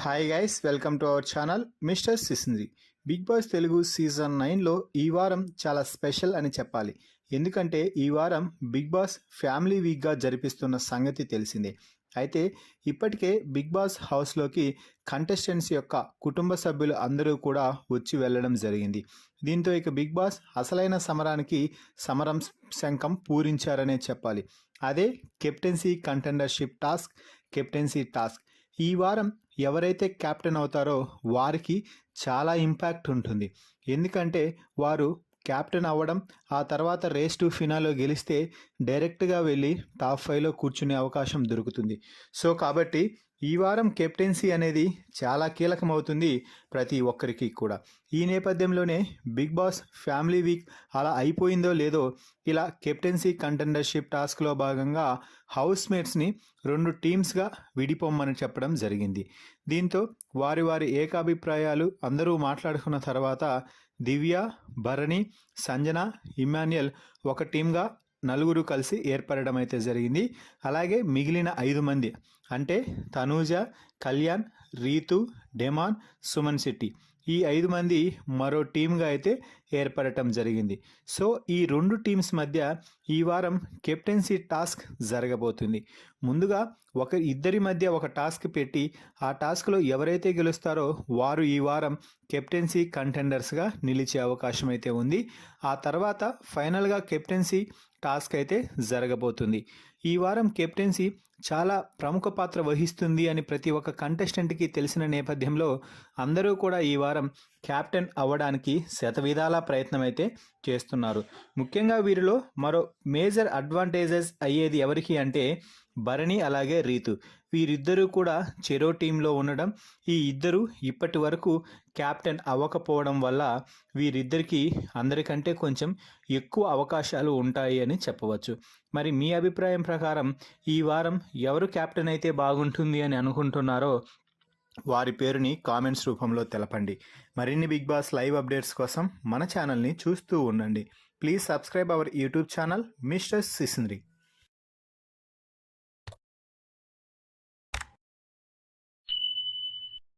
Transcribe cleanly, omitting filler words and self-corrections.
Hi guys, welcome to our channel mister Sisindri. Big boss Telugu season 9లో ఈ వారం చాలా స్పెషల్ అని చెప్పాలి. ఎందుకంటే ఈ వారం బిగ్ బాస్ ఫ్యామిలీ వీక్గా జరిపిస్తున్న సంగతి తెలిసిందే. అయితే ఇప్పటికే బిగ్ బాస్ హౌస్లోకి కంటెస్టెంట్స్ యొక్క కుటుంబ సభ్యులు అందరూ కూడా వచ్చి వెళ్ళడం జరిగింది. దీంతో ఇక బిగ్ బాస్ అసలైన సమరం శంఖం పూరించారనే చెప్పాలి. అదే కెప్టెన్సీ కంటెండర్షిప్ కెప్టెన్సీ టాస్క్. ఈ వారం ఎవరైతే కెప్టెన్ అవుతారో వారికి చాలా ఇంపాక్ట్ ఉంటుంది. ఎందుకంటే వారు కెప్టెన్ అవ్వడం, ఆ తర్వాత రేస్ టు ఫినాలో గెలిస్తే డైరెక్ట్గా వెళ్ళి టాప్ 5లో కూర్చునే అవకాశం దొరుకుతుంది. సో కాబట్టి ఈ వారం కెప్టెన్సీ అనేది చాలా కీలకమవుతుంది ప్రతి ఒక్కరికి కూడా. ఈ నేపథ్యంలోనే బిగ్ బాస్ ఫ్యామిలీ వీక్ అలా అయిపోయిందో లేదో ఇలా కెప్టెన్సీ కంటెండర్షిప్ టాస్క్లో భాగంగా హౌస్ మేట్స్ని 2 టీమ్స్గా విడిపోమ్మని చెప్పడం జరిగింది. దీంతో వారి ఏకాభిప్రాయాలు అందరూ మాట్లాడుకున్న తర్వాత దివ్య, భరణి, సంజన, ఇమాన్యుయల్ ఒక టీమ్గా 4 కలిసి ఏర్పడడం అయితే జరిగింది. అలాగే మిగిలిన 5 మంది అంటే తనూజ, కళ్యాణ్, రీతు, డెమాన్, సుమన్ శెట్టి ఈ 5 మంది మరో టీమ్గా అయితే ఏర్పడటం జరిగింది. సో ఈ 2 టీమ్స్ మధ్య ఈ వారం కెప్టెన్సీ టాస్క్ జరగబోతుంది. ముందుగా ఇద్దరి మధ్య ఒక టాస్క్ పెట్టి ఆ టాస్క్లో ఎవరైతే గెలుస్తారో వారు ఈ వారం కెప్టెన్సీ కంటెండర్స్గా నిలిచే అవకాశం అయితే ఉంది. ఆ తర్వాత ఫైనల్గా కెప్టెన్సీ టాస్క్ అయితే జరగబోతుంది. ఈ వారం కెప్టెన్సీ చాలా ప్రముఖ పాత్ర వహిస్తుంది అని ప్రతి ఒక్క కంటెస్టెంట్కి తెలిసిన నేపథ్యంలో అందరూ కూడా ఈ వారం కెప్టెన్ అవ్వడానికి శతవిధాల ప్రయత్నం అయితే చేస్తున్నారు. ముఖ్యంగా వీరిలో మరో మేజర్ అడ్వాంటేజెస్ అయ్యేది ఎవరికి అంటే భరణి అలాగే రీతు. వీరిద్దరూ కూడా చెరో టీంలో ఉండడం, ఈ ఇద్దరు ఇప్పటి వరకు కెప్టెన్ అవ్వకపోవడం వల్ల వీరిద్దరికీ అందరికంటే కొంచెం ఎక్కువ అవకాశాలు ఉంటాయి అని చెప్పవచ్చు. మరి మీ అభిప్రాయం ప్రకారం ఈ వారం ఎవరు కెప్టెన్ అయితే బాగుంటుంది అని అనుకుంటున్నారో వారి పేరుని కామెంట్స్ రూపంలో తెలపండి. మరిన్ని బిగ్ బాస్ లైవ్ అప్డేట్స్ కోసం మన ఛానల్ని చూస్తూ ఉండండి. Please subscribe our YouTube channel mister సిసింద్రి.